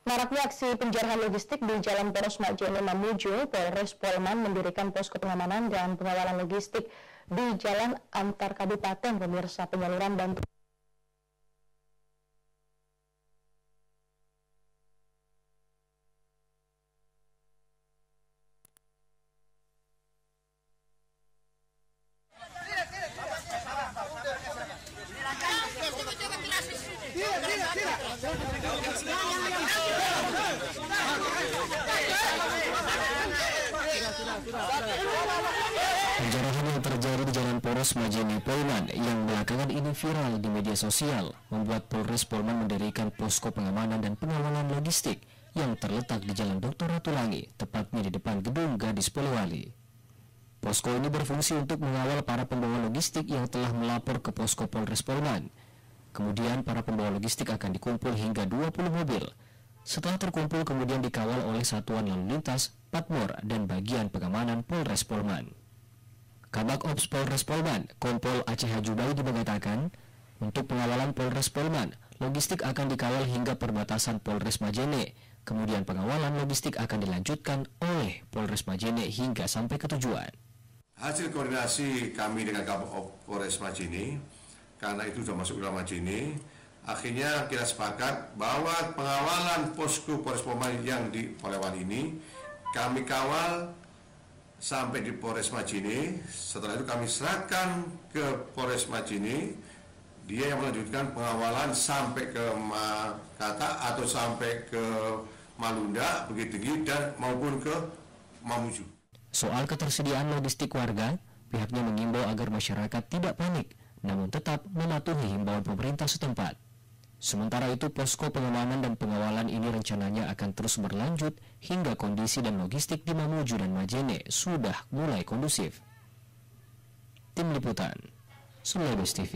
Maraknya aksi penjarahan logistik di Jalan Poros Majene Mamuju, Polres Polman mendirikan posko pengamanan dan pengawalan logistik di jalan antar kabupaten, pemirsa. Penyaluran bantuan Penjarahan yang terjadi di Jalan Poros Majene Polman yang belakangan ini viral di media sosial membuat Polres Polman mendirikan posko pengamanan dan pengawalan logistik yang terletak di Jalan Dr. Ratulangi, tepatnya di depan gedung Gadis Polewali. Posko ini berfungsi untuk mengawal para pembawa logistik yang telah melapor ke posko Polres Polman. Kemudian para pembawa logistik akan dikumpul hingga 20 mobil. Setelah terkumpul kemudian dikawal oleh Satuan Lalu Lintas, Patmor, dan bagian pengamanan Polres Polman. Kabak Ops Polres Polman, Kompol Aceh Hajubaidi mengatakan, untuk pengawalan Polres Polman, logistik akan dikawal hingga perbatasan Polres Majene. Kemudian pengawalan logistik akan dilanjutkan oleh Polres Majene hingga sampai ke tujuan. Hasil koordinasi kami dengan Kabak Ops Polres Majene, karena itu sudah masuk wilayah Majene, akhirnya kita sepakat bahwa pengawalan posko Polres Polman yang di Polewali ini kami kawal sampai di Polres Majene. Setelah itu kami serahkan ke Polres Majene, dia yang melanjutkan pengawalan sampai ke Makata atau sampai ke Malunda, Bukit Tinggi, dan maupun ke Mamuju. Soal ketersediaan logistik warga, pihaknya mengimbau agar masyarakat tidak panik, namun tetap mematuhi himbauan pemerintah setempat. Sementara itu, posko pengamanan dan pengawalan ini rencananya akan terus berlanjut hingga kondisi dan logistik di Mamuju dan Majene sudah mulai kondusif. Tim Liputan, Sulawesi TV.